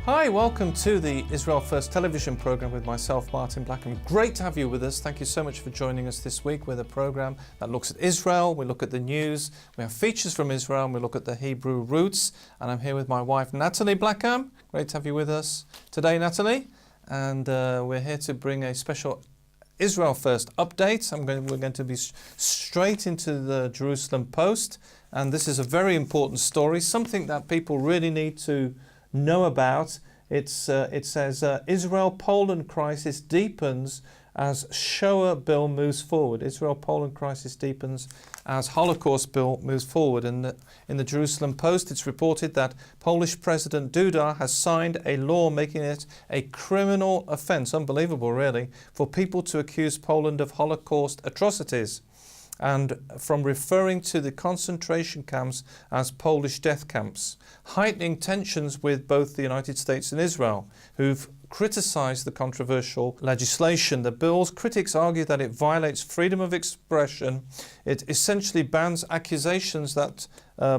Hi, welcome to the Israel First television program with myself, Martin Blackham. Great to have you with us. Thank you so much for joining us this week with a program that looks at Israel. We look at the news, we have features from Israel, and we look at the Hebrew roots. And I'm here with my wife, Nathalie Blackham. Great to have you with us today, Nathalie. And we're here to bring a special Israel First update. We're going to be straight into the Jerusalem Post. And this is a very important story, something that people really need to know about. It says Israel-Poland crisis deepens as Shoah bill moves forward. Israel-Poland crisis deepens as Holocaust bill moves forward. And in the Jerusalem Post, it's reported that Polish President Duda has signed a law making it a criminal offence, unbelievable really, for people to accuse Poland of Holocaust atrocities, and from referring to the concentration camps as Polish death camps, heightening tensions with both the United States and Israel, who've criticised the controversial legislation. The bill's critics argue that it violates freedom of expression. It essentially bans accusations that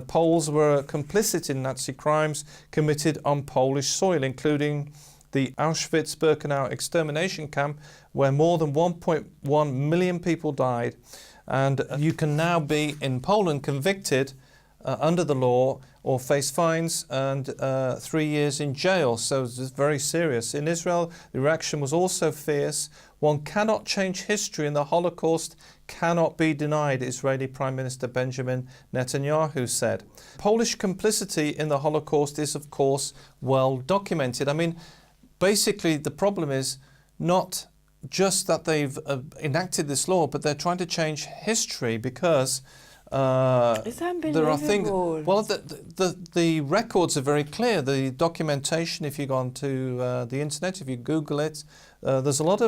Poles were complicit in Nazi crimes committed on Polish soil, including the Auschwitz-Birkenau extermination camp, where more than 1.1 million people died. And you can now be in Poland convicted under the law or face fines and 3 years in jail. So it's very serious. In Israel, the reaction was also fierce. One cannot change history and the Holocaust cannot be denied, Israeli Prime Minister Benjamin Netanyahu said. Polish complicity in the Holocaust is, of course, well documented. I mean, basically the problem is not just that they've enacted this law, but they're trying to change history because there are things. Well, the records are very clear. The documentation, if you go onto the internet, if you Google it, there's a lot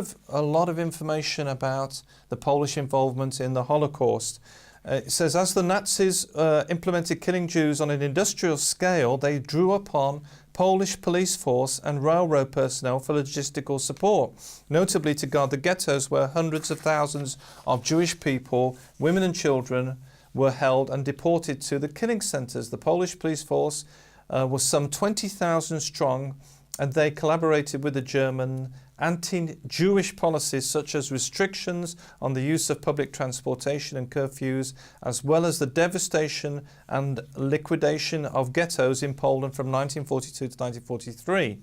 of information about the Polish involvement in the Holocaust. It says, as the Nazis implemented killing Jews on an industrial scale, they drew upon Polish police force and railroad personnel for logistical support, notably to guard the ghettos where hundreds of thousands of Jewish people, women and children, were held and deported to the killing centres. The Polish police force was some 20,000 strong, and they collaborated with the German anti-Jewish policies such as restrictions on the use of public transportation and curfews, as well as the devastation and liquidation of ghettos in Poland from 1942 to 1943.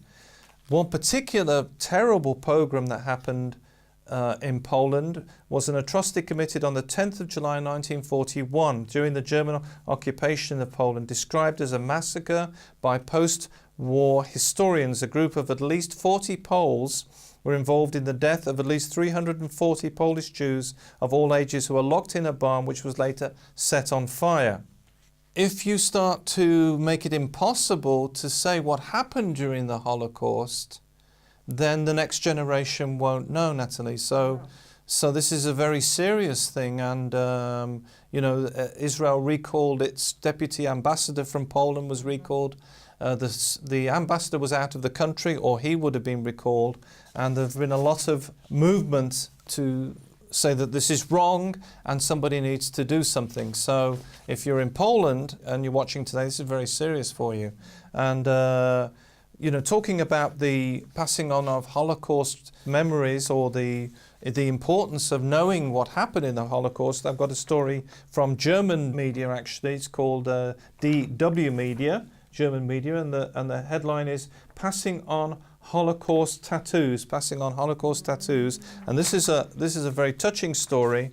One particular terrible pogrom that happened in Poland was an atrocity committed on the 10th of July 1941 during the German occupation of Poland, described as a massacre by post-war historians. A group of at least 40 Poles were involved in the death of at least 340 Polish Jews of all ages who were locked in a barn which was later set on fire. If you start to make it impossible to say what happened during the Holocaust, then the next generation won't know, Nathalie. So this is a very serious thing. And, Israel recalled its deputy ambassador from Poland was recalled. The ambassador was out of the country, or he would have been recalled. And there have been a lot of movement to say that this is wrong and somebody needs to do something. So if you're in Poland and you're watching today, this is very serious for you. And talking about the passing on of Holocaust memories or the importance of knowing what happened in the Holocaust, I've got a story from German media actually. It's called DW Media, German media, and the headline is "Passing on Holocaust Tattoos." Passing on Holocaust tattoos, and this is a very touching story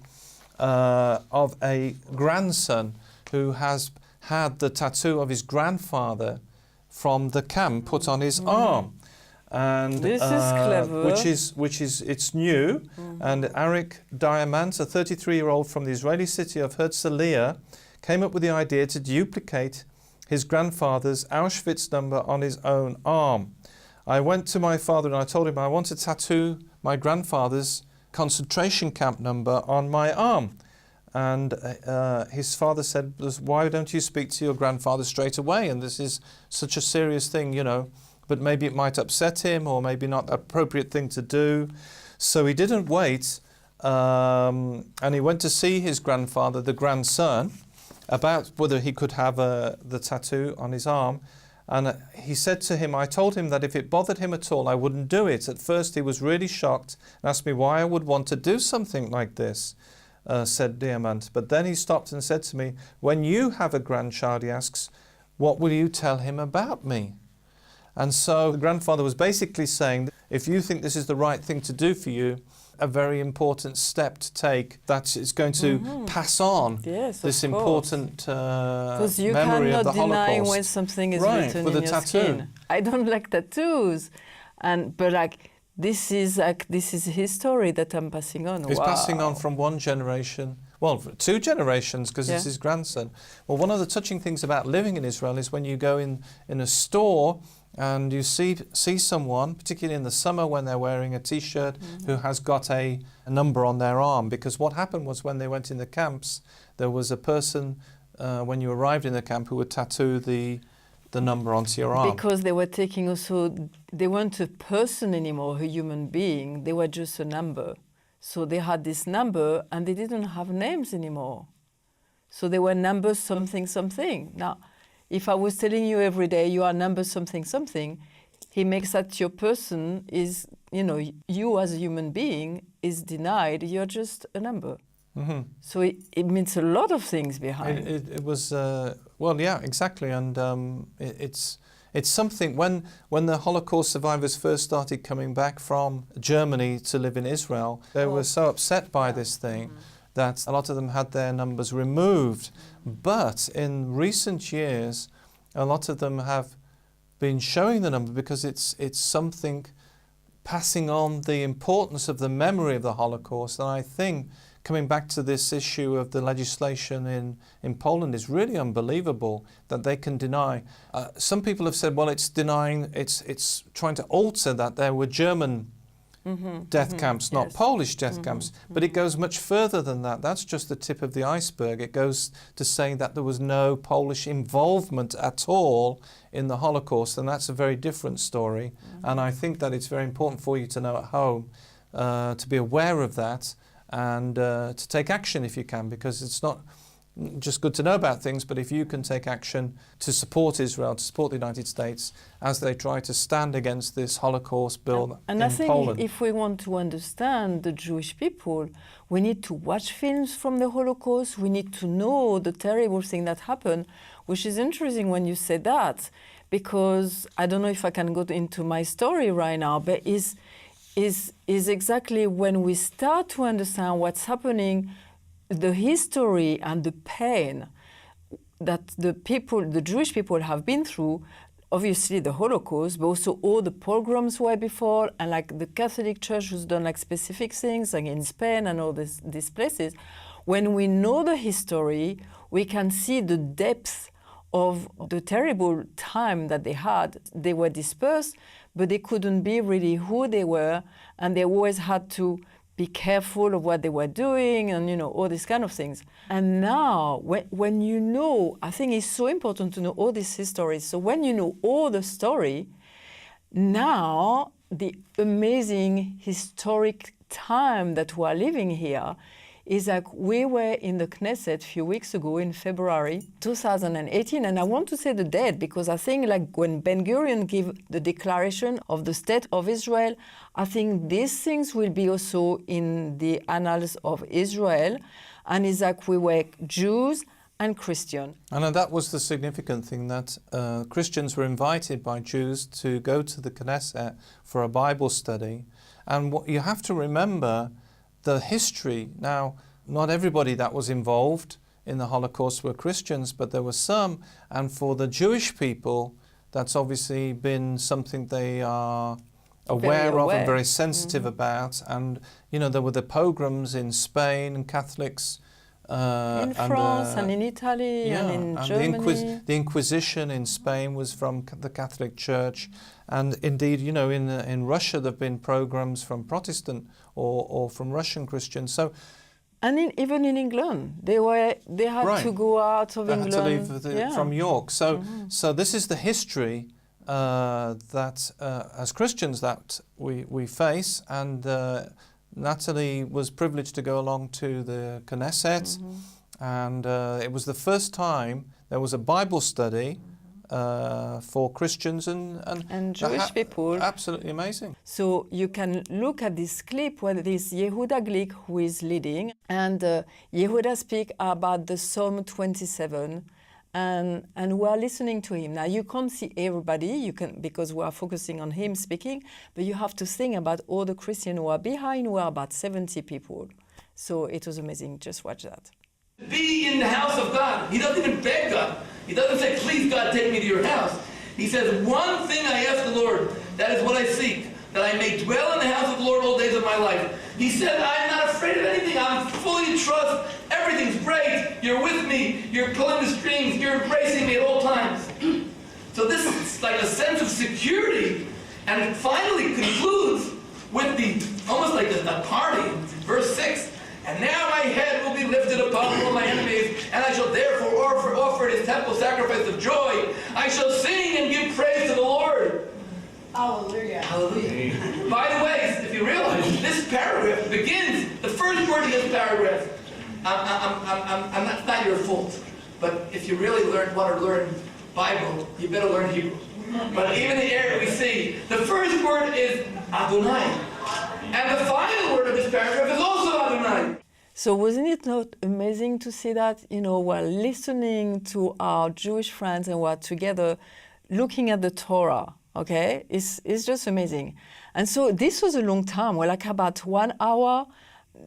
of a grandson who has had the tattoo of his grandfather from the camp put on his arm, and this is clever. It's new. And Arik Diamant, a 33-year-old from the Israeli city of Herzliya, came up with the idea to duplicate his grandfather's Auschwitz number on his own arm. I went to my father and I told him I want to tattoo my grandfather's concentration camp number on my arm. And his father said, why don't you speak to your grandfather straight away? And this is such a serious thing, but maybe it might upset him or maybe not an appropriate thing to do. So he didn't wait, and he went to see his grandfather, the grandson, about whether he could have the tattoo on his arm. And he said to him, I told him that if it bothered him at all, I wouldn't do it. At first, he was really shocked and asked me why I would want to do something like this, said Diamant. But then he stopped and said to me, when you have a grandchild, he asks, what will you tell him about me? And so the grandfather was basically saying, if you think this is the right thing to do for you, a very important step to take that is going to pass on this important you memory of the cannot deny Holocaust. when something is Right, written with in a your tattoo. skin. I don't like tattoos, but like this is his story that I'm passing on. He's passing on from one generation, well, 2 generations, because it's his grandson. Well, one of the touching things about living in Israel is when you go in a store and you see someone, particularly in the summer when they're wearing a T-shirt, who has got a number on their arm. Because what happened was when they went in the camps, there was a person, when you arrived in the camp, who would tattoo the number onto your arm. Because they were taking also, they weren't a person anymore, a human being, they were just a number. So they had this number and they didn't have names anymore. So they were number something something. Now, if I was telling you every day you are number something something, he makes that your person is, you as a human being is denied, you're just a number. So it means a lot of things behind. It was, well, yeah, exactly. And it's something, when the Holocaust survivors first started coming back from Germany to live in Israel, they were so upset by this thing that a lot of them had their numbers removed. But in recent years, a lot of them have been showing the number because it's something passing on the importance of the memory of the Holocaust. And I think coming back to this issue of the legislation in Poland is really unbelievable that they can deny. Some people have said, well, it's denying, it's trying to alter that there were German death camps, not Polish death camps. But it goes much further than that. That's just the tip of the iceberg. It goes to saying that there was no Polish involvement at all in the Holocaust, and that's a very different story. And I think that it's very important for you to know at home, to be aware of that, and to take action if you can, because it's not just good to know about things, but if you can take action to support Israel, to support the United States as they try to stand against this Holocaust bill and in I think Poland. if we want to understand the Jewish people, we need to watch films from the Holocaust, we need to know the terrible thing that happened, which is interesting when you say that, because I don't know if I can go into my story right now, but is exactly when we start to understand what's happening, the history and the pain that the Jewish people have been through, obviously the Holocaust, but also all the pogroms were before, and like the Catholic Church who's done like specific things, like in Spain and all these places. When we know the history, we can see the depth of the terrible time that they had. They were dispersed, but they couldn't be really who they were, and they always had to be careful of what they were doing and, all these kind of things. And now, when you know, I think it's so important to know all these histories. So when you know all the story, now the amazing historic time that we are living here is like we were in the Knesset a few weeks ago in February 2018, and I want to say the date because I think like when Ben-Gurion gave the declaration of the State of Israel, I think these things will be also in the annals of Israel, and it's like we were Jews and Christian. And that was the significant thing, that Christians were invited by Jews to go to the Knesset for a Bible study. And what you have to remember, the history. Now, not everybody that was involved in the Holocaust were Christians, but there were some. And for the Jewish people, that's obviously been something they are aware of and very sensitive about. And, there were the pogroms in Spain and Catholics. In France and in Italy and in Germany. The Inquisition in Spain was from the Catholic Church. And indeed, in Russia there have been pogroms from Protestant or from Russian Christians. So, and even in England, they had to go out of England. They had to leave from York. So, so this is the history that as Christians that we face. And Nathalie was privileged to go along to the Knesset, and it was the first time there was a Bible study for Christians and Jewish people. Absolutely amazing. So you can look at this clip where there is Yehuda Glick who is leading, and Yehuda speak about the Psalm 27, and we are listening to him. Now you can't see everybody, because we are focusing on him speaking, but you have to think about all the Christians who are behind, who are about 70 people. So it was amazing. Just watch that. Be in the house of God. He doesn't even beg God. He doesn't say, please God, take me to your house. He says, one thing I ask the Lord, that is what I seek, that I may dwell in the house of the Lord all days of my life. He said, I'm not afraid of anything. I'm fully trust. Everything's great. You're with me. You're pulling the strings. You're embracing me at all times. So this is like a sense of security. And it finally concludes with almost like a party, verse 6. And now my head will be lifted above all my enemies, and I shall therefore offer his temple sacrifice of joy. I shall sing and give praise to the Lord. Hallelujah. Hallelujah. By the way, if you realize, this paragraph begins, the first word of this paragraph, not your fault, but if you really want to learn Bible, you better learn Hebrew. But even the area we see, the first word is Adonai. And the final word of this paragraph is also Adonai. So wasn't it not amazing to see that? We're listening to our Jewish friends and we're together looking at the Torah, okay? It's just amazing. And so this was a long time. Well, like about 1 hour,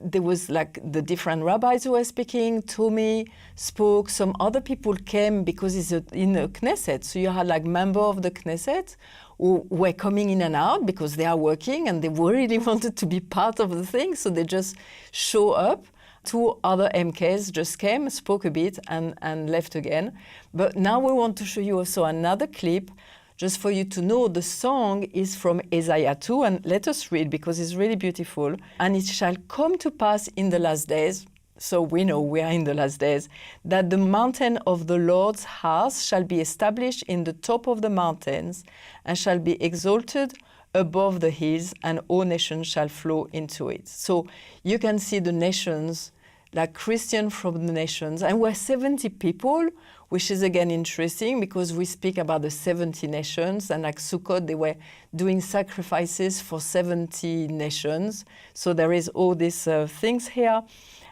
there was like the different rabbis who were speaking, Tommy spoke, some other people came because it's in the Knesset. So you had like members of the Knesset who were coming in and out because they are working and they really wanted to be part of the thing. So they just show up. 2 other MKs just came, spoke a bit and left again. But now we want to show you also another clip just for you to know the song is from Isaiah 2, and let us read because it's really beautiful. And it shall come to pass in the last days, so we know we are in the last days, that the mountain of the Lord's house shall be established in the top of the mountains and shall be exalted above the hills, and all nations shall flow into it. So you can see the nations, like Christian from the nations, and we're 70 people, which is again interesting because we speak about the 70 nations, and like Sukkot, they were doing sacrifices for 70 nations. So there is all these things here.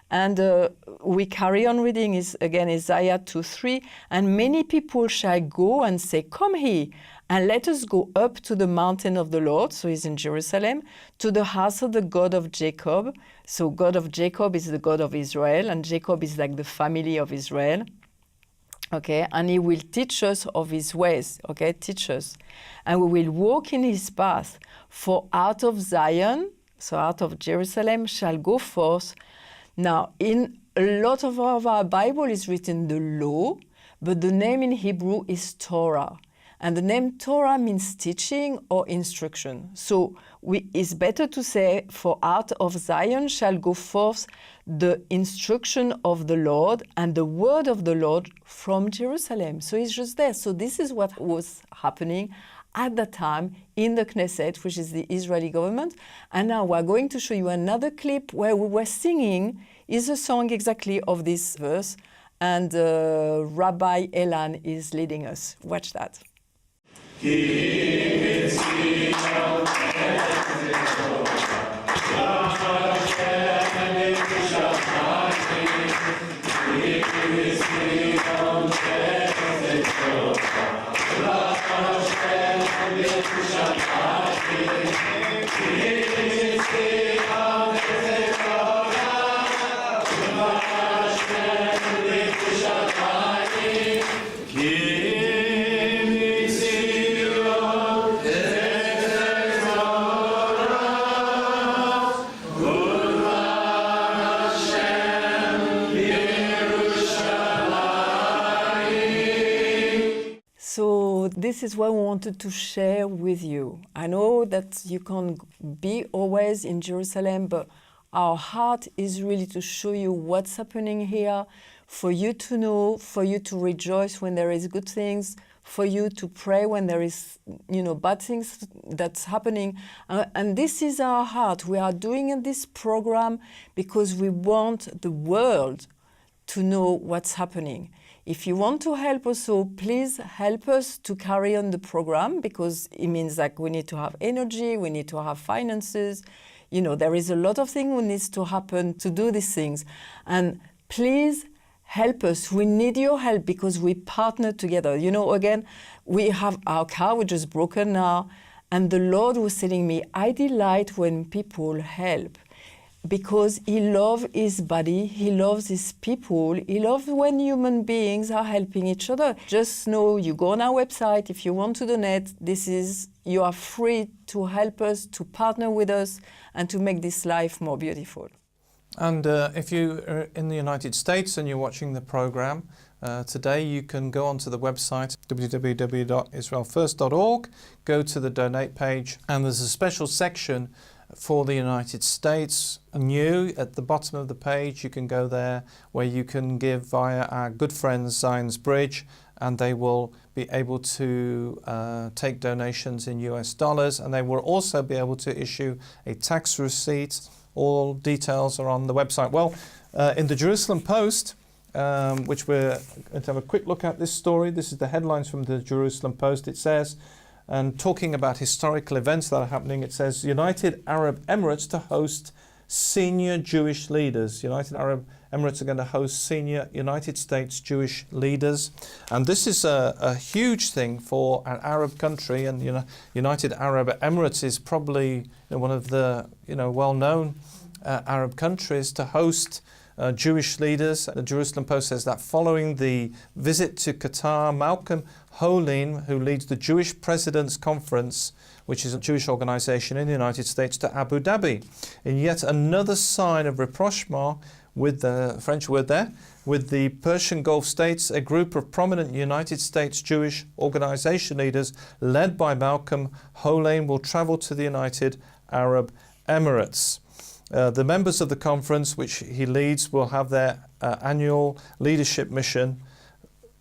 And we carry on reading is again Isaiah 2:3, and many people shall go and say, come here, and let us go up to the mountain of the Lord, so he's in Jerusalem, to the house of the God of Jacob. So God of Jacob is the God of Israel, and Jacob is like the family of Israel. Okay, and he will teach us of his ways, okay, teach us. And we will walk in his path, for out of Zion, so out of Jerusalem, shall go forth. Now, in a lot of our Bible is written the law, but the name in Hebrew is Torah. And the name Torah means teaching or instruction. So it's better to say, for out of Zion shall go forth the instruction of the Lord and the word of the Lord from Jerusalem. So it's just there. So this is what was happening at that time in the Knesset, which is the Israeli government. And now we're going to show you another clip where we were singing, is a song exactly of this verse, and Rabbi Elan is leading us. Watch that. So this is what we wanted to share with you. I know that you can't be always in Jerusalem, but our heart is really to show you what's happening here, for you to know, for you to rejoice when there is good things, for you to pray when there is, bad things that's happening. And this is our heart. We are doing this program because we want the world to know what's happening. If you want to help also, please help us to carry on the program, because it means like we need to have energy, we need to have finances. You know, there is a lot of things that needs to happen to do these things. And please help us. We need your help because we partner together. You know, again, we have our car, which is broken now. And the Lord was telling me, I delight when people help, because He loves His body, He loves His people, He loves when human beings are helping each other. Just know, you go on our website, if you want to donate, you are free to help us, to partner with us, and to make this life more beautiful. And if you are in the United States and you're watching the program today, you can go onto the website www.israelfirst.org, go to the donate page, and there's a special section for the United States. New at the bottom of the page, you can go there where you can give via our good friends Zion's Bridge, and they will be able to take donations in US dollars, and they will also be able to issue a tax receipt. All details are on the website. Well, in the Jerusalem Post, which we're going to have a quick look at this story. This is the headlines from the Jerusalem Post. It says, and talking about historical events that are happening, it says, United Arab Emirates to host senior Jewish leaders. United Arab Emirates are going to host senior United States Jewish leaders. And this is a huge thing for an Arab country. And United Arab Emirates is probably one of the well-known Arab countries to host Jewish leaders. The Jerusalem Post says that following the visit to Qatar, Malcolm Holein, who leads the Jewish President's Conference, which is a Jewish organization in the United States, to Abu Dhabi, in yet another sign of rapprochement with the French word there, with the Persian Gulf states. A group of prominent United States Jewish organization leaders led by Malcolm Holein will travel to the United Arab Emirates. The members of the conference, which he leads, will have their annual leadership mission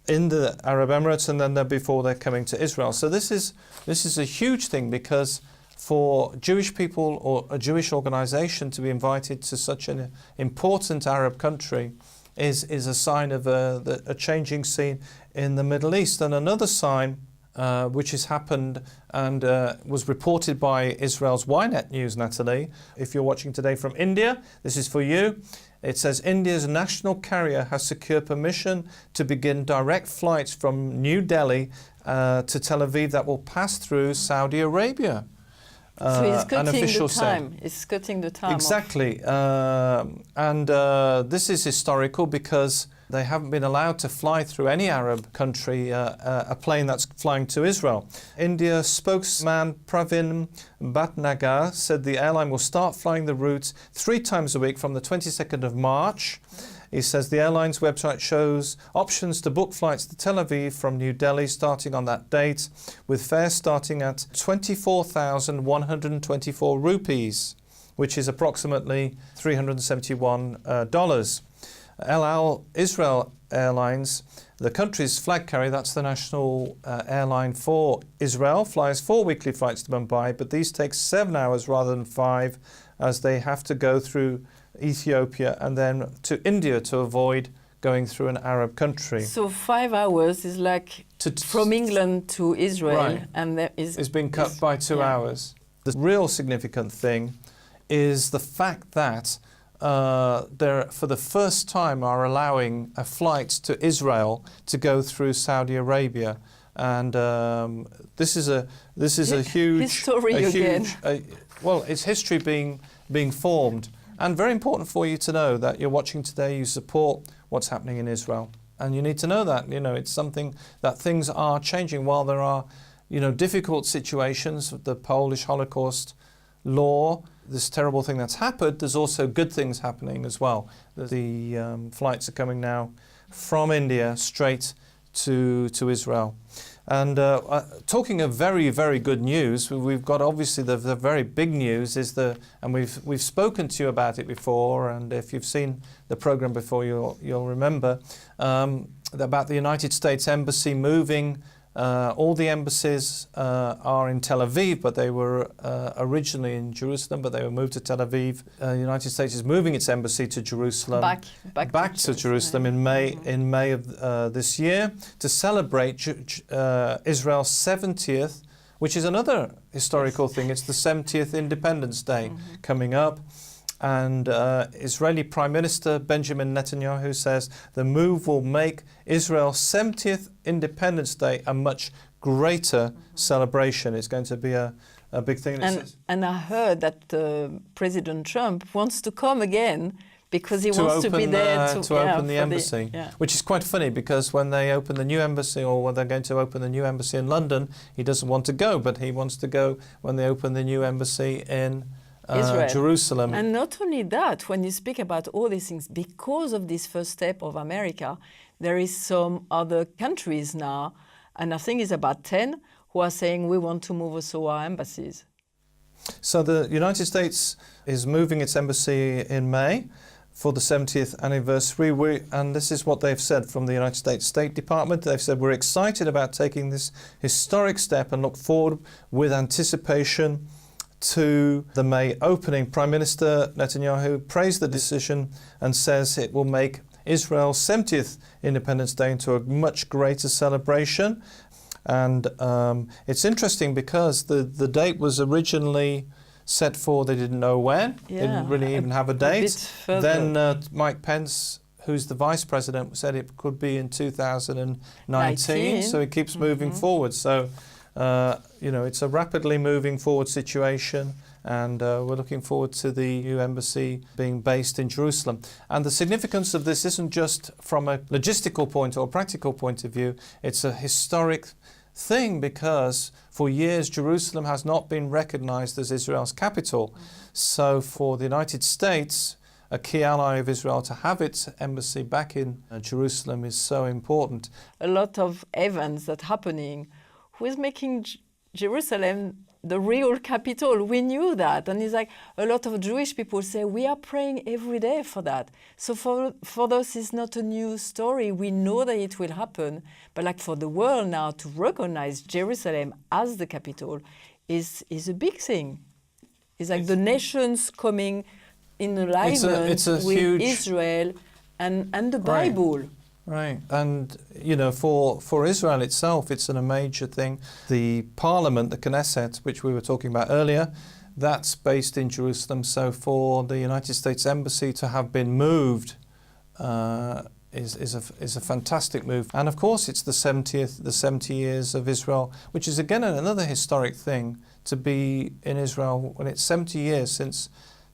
in the Arab Emirates, and then before they're coming to Israel. So this is a huge thing, because for Jewish people or a Jewish organization to be invited to such an important Arab country is a sign of a changing scene in the Middle East. And another sign which has happened and was reported by Israel's Ynet News, Nathalie. If you're watching today from India, this is for you. It says India's national carrier has secured permission to begin direct flights from New Delhi to Tel Aviv that will pass through Saudi Arabia. So it's cutting the time. It's cutting the time. Exactly. And this is historical because they haven't been allowed to fly through any Arab country, a plane that's flying to Israel. India spokesman Pravin Bhatnagar said the airline will start flying the routes 3 times a week from the 22nd of March. He says the airline's website shows options to book flights to Tel Aviv from New Delhi starting on that date, with fares starting at 24,124 rupees, which is approximately $371. El Al Israel Airlines, the country's flag carrier, that's the national airline for Israel, flies 4 weekly flights to Mumbai, but these take 7 hours rather than 5, as they have to go through Ethiopia and then to India to avoid going through an Arab country. So 5 hours is like from England to Israel, right, and that it's been cut by 2 hours. The real significant thing is the fact that there, for the first time, are allowing a flight to Israel to go through Saudi Arabia, and this is a huge history again. Well, it's history being formed, and very important for you to know that you're watching today. You support what's happening in Israel, and you need to know that it's something that things are changing. While there are difficult situations, the Polish Holocaust law, this terrible thing that's happened, there's also good things happening as well. The flights are coming now from India straight to Israel. And talking of very, very good news, we've got obviously the very big news is and we've spoken to you about it before, and if you've seen the program before, you'll remember about the United States Embassy moving All the embassies are in Tel Aviv, but they were originally in Jerusalem, but they were moved to Tel Aviv. The United States is moving its embassy to Jerusalem, back to Jerusalem in May of this year to celebrate Israel's 70th, which is another historical thing. It's the 70th Independence Day coming up. And Israeli Prime Minister Benjamin Netanyahu says the move will make Israel's 70th Independence Day a much greater celebration. It's going to be a big thing. And I heard that President Trump wants to come again because he wants to be there to open the embassy, which is quite funny because when they open the new embassy, or when they're going to open the new embassy in London, he doesn't want to go, but he wants to go when they open the new embassy in Israel. Jerusalem. And not only that, when you speak about all these things, because of this first step of America, there is some other countries now, and I think it's about 10, who are saying we want to move also our embassies. So the United States is moving its embassy in May for the 70th anniversary. And this is what they've said from the United States State Department. They've said, we're excited about taking this historic step and look forward with anticipation to the May opening. Prime Minister Netanyahu praised the decision and says it will make Israel's 70th Independence Day into a much greater celebration. And it's interesting because the date was originally set for, they didn't know when, didn't really even have a date. Then Mike Pence, who's the Vice President, said it could be in 2019, so it keeps moving forward. So it's a rapidly moving forward situation, and we're looking forward to the new embassy being based in Jerusalem. And the significance of this isn't just from a logistical point or practical point of view, it's a historic thing because for years Jerusalem has not been recognized as Israel's capital. So for the United States, a key ally of Israel, to have its embassy back in Jerusalem is so important. A lot of events that are happening who is making Jerusalem the real capital. We knew that. And it's like a lot of Jewish people say, we are praying every day for that. So for us, it's not a new story. We know that it will happen. But like for the world now to recognize Jerusalem as the capital is a big thing. It's like the nations coming in alignment with Israel and the Bible. Right, and for Israel itself, it's a major thing. The parliament, the Knesset, which we were talking about earlier, that's based in Jerusalem. So for the United States Embassy to have been moved is a fantastic move. And of course, it's the 70 years of Israel, which is again another historic thing to be in Israel when it's 70 years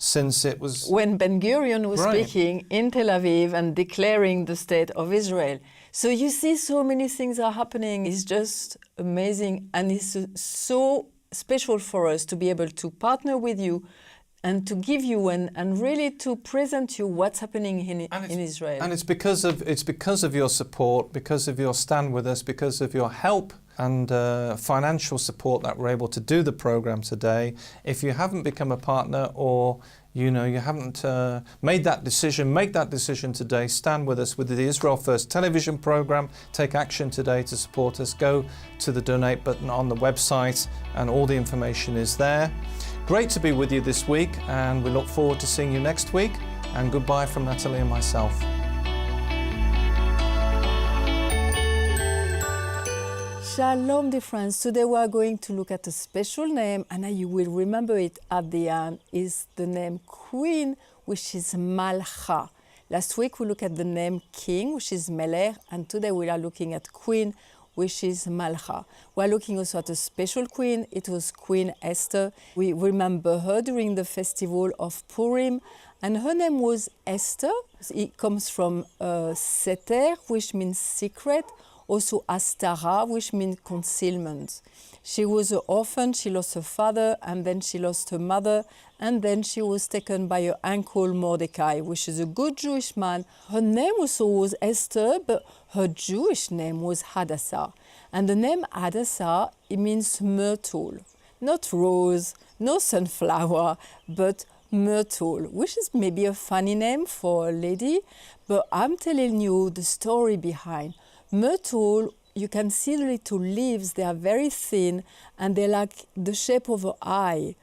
since it was... When Ben-Gurion was speaking in Tel Aviv and declaring the state of Israel. So you see so many things are happening. It's just amazing. And it's so special for us to be able to partner with you and to give you and really to present you what's happening in Israel. And it's because of your support, because of your stand with us, because of your help and financial support that we're able to do the program today. If you haven't become a partner or you haven't made that decision, make that decision today. Stand with us with the Israel First television program. Take action today to support us. Go to the donate button on the website and all the information is there. Great to be with you this week, and we look forward to seeing you next week. And goodbye from Nathalie and myself. Shalom, dear friends. Today we are going to look at a special name, and you will remember it at the end, is the name Queen, which is Malcha. Last week we looked at the name King, which is Melech, and today we are looking at Queen, which is Malcha. We are looking also at a special queen. It was Queen Esther. We remember her during the festival of Purim, and her name was Esther. It comes from Seter, which means secret, also Astara, which means concealment. She was an orphan, she lost her father, and then she lost her mother, and then she was taken by her uncle Mordecai, which is a good Jewish man. Her name also was Esther, but her Jewish name was Hadassah. And the name Hadassah, it means myrtle. Not rose, no sunflower, but myrtle, which is maybe a funny name for a lady, but I'm telling you the story behind. Myrtle you can see the little leaves, they are very thin and they're like the shape of an eye.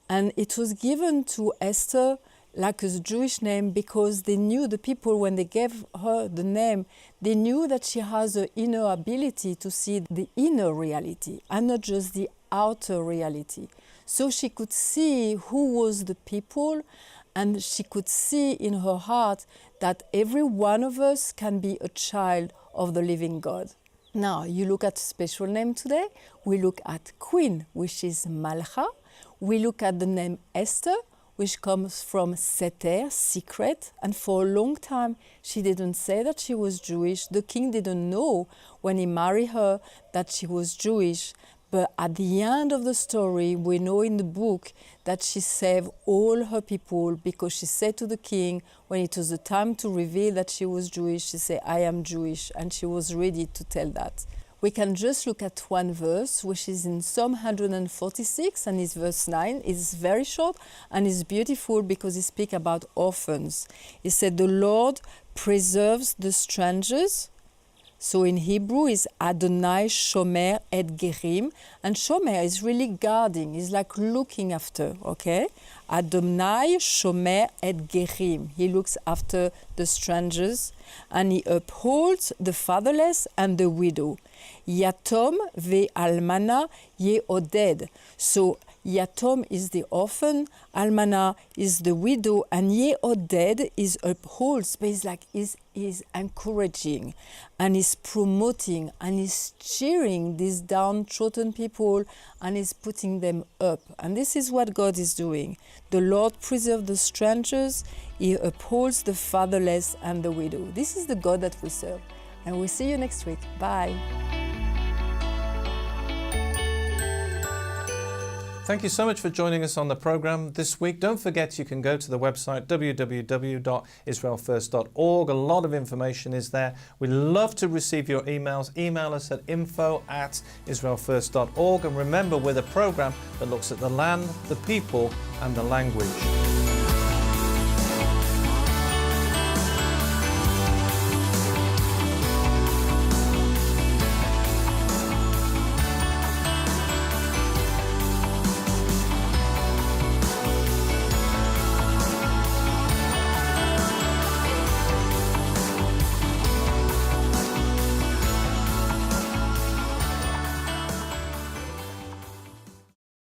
And it was given to Esther like a Jewish name because they knew, the people, when they gave her the name, they knew that she has an inner ability to see the inner reality and not just the outer reality. So she could see who was the people, and she could see in her heart that every one of us can be a child of the living God. Now, you look at a special name today. We look at Queen, which is Malcha. We look at the name Esther, which comes from Seter, secret. And for a long time, she didn't say that she was Jewish. The king didn't know when he married her that she was Jewish. But at the end of the story, we know in the book that she saved all her people because she said to the king, when it was the time to reveal that she was Jewish, she said, I am Jewish, and she was ready to tell that. We can just look at one verse, which is in Psalm 146, and it's verse 9. It's very short, and it's beautiful because it speaks about orphans. It said, the Lord preserves the strangers. So in Hebrew is Adonai Shomer et Gerim, and Shomer is really guarding, is like looking after, okay? Adonai Shomer et Gerim, he looks after the strangers, and he upholds the fatherless and the widow. Yatom ve'almana ye'oded. So Yatom is the orphan, Almana is the widow, and Ye'oded is upholds, but it's like is encouraging, and is promoting, and is cheering these downtrodden people, and is putting them up. And this is what God is doing. The Lord preserves the strangers, he upholds the fatherless and the widow. This is the God that we serve. And we'll see you next week. Bye. Thank you so much for joining us on the program this week. Don't forget you can go to the website www.israelfirst.org. A lot of information is there. We'd love to receive your emails. Email us at info@israelfirst.org. And remember, we're the program that looks at the land, the people, and the language.